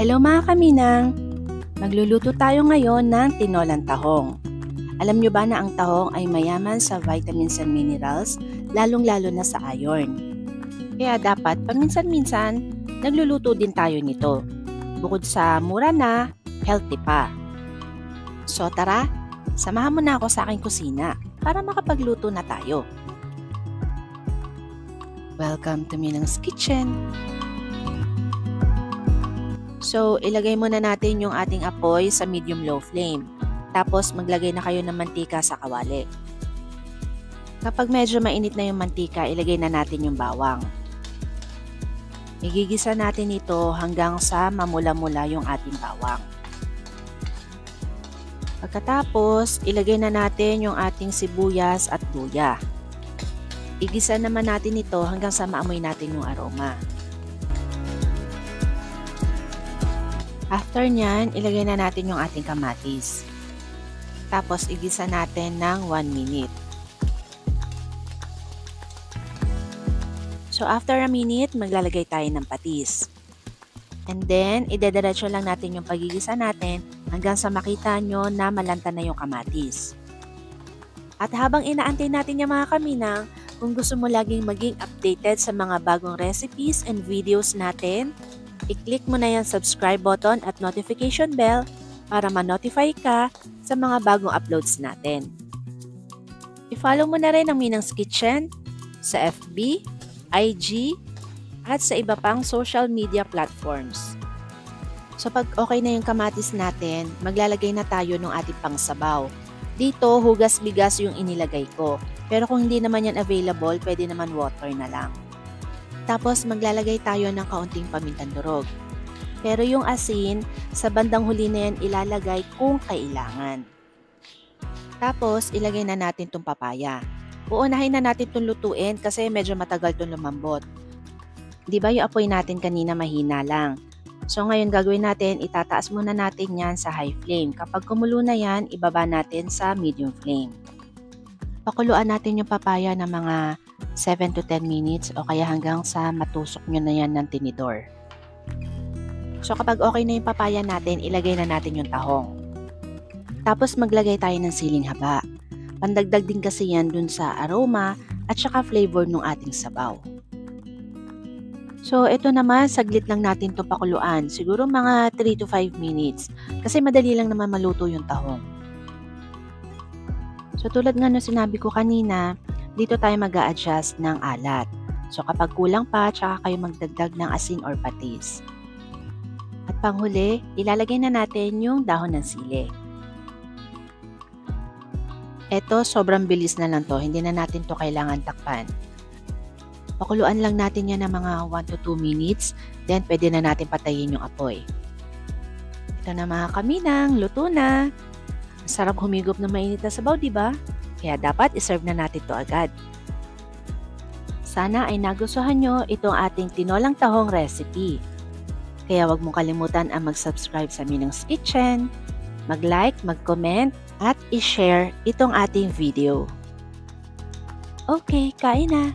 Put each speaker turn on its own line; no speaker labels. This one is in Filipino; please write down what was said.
Hello mga kaminang! Magluluto tayo ngayon ng tinolang tahong. Alam nyo ba na ang tahong ay mayaman sa vitamins and minerals, lalong-lalo na sa iron. Kaya dapat paminsan-minsan, nagluluto din tayo nito. Bukod sa mura na, healthy pa. So tara, samahan mo na ako sa aking kusina para makapagluto na tayo. Welcome to Minang's Kitchen! So, ilagay muna natin yung ating apoy sa medium-low flame. Tapos, maglagay na kayo ng mantika sa kawali. Kapag medyo mainit na yung mantika, ilagay na natin yung bawang. Igigisa natin ito hanggang sa mamula-mula yung ating bawang. Pagkatapos, ilagay na natin yung ating sibuyas at luya. Igisa naman natin ito hanggang sa maamoy natin yung aroma. After nyan, ilagay na natin yung ating kamatis. Tapos, igisa natin ng 1 minute. So, after a minute, maglalagay tayo ng patis. And then, idediretso lang natin yung pagigisa natin hanggang sa makita nyo na malanta na yung kamatis. At habang inaantay natin yung mga kaminang, kung gusto mo laging maging updated sa mga bagong recipes and videos natin, i-click mo na yung subscribe button at notification bell para ma-notify ka sa mga bagong uploads natin. I-follow mo na rin ang Minang's Kitchen sa FB, IG, at sa iba pang social media platforms. So pag okay na yung kamatis natin, maglalagay na tayo ng ating pangsabaw. Dito, hugas bigas yung inilagay ko. Pero kung hindi naman yan available, pwede naman water na lang. Tapos maglalagay tayo ng kaunting pamintang durog. Pero yung asin, sa bandang huli na yan ilalagay kung kailangan. Tapos ilagay na natin itong papaya. Uunahin na natin itong lutuin kasi medyo matagal itong lumambot. Di ba yung apoy natin kanina mahina lang? So ngayon gagawin natin, itataas muna natin yan sa high flame. Kapag kumulo na yan, ibaba natin sa medium flame. Pakuluan natin yung papaya ng mga 7 to 10 minutes o kaya hanggang sa matusok nyo na yan ng tinidor. So kapag okay na yung papaya natin, ilagay na natin yung tahong. Tapos maglagay tayo ng siling haba. Pandagdag din kasi yan dun sa aroma at saka flavor ng ating sabaw. So ito naman, saglit lang natin ito pakuluan. Siguro mga 3 to 5 minutes kasi madali lang naman maluto yung tahong. So tulad nga nung sinabi ko kanina, dito tayo mag-a-adjust ng alat. So kapag kulang pa, tsaka kayo magdagdag ng asin or patis. At panghuli, ilalagay na natin yung dahon ng sili. Ito, sobrang bilis na lang to. Hindi na natin to kailangan takpan. Pakuluan lang natin yan ng mga 1 to 2 minutes. Then, pwede na natin patayin yung apoy. Ito na mga kaminang, luto na. Sarap humigop na mainit na sabaw, diba? Kaya dapat iserve na natin to agad. Sana ay nagustuhan nyo itong ating tinolang tahong recipe. Kaya wag mong kalimutan ang mag-subscribe sa Minang's Kitchen, mag-like, mag-comment, at i-share itong ating video. Okay, kain na!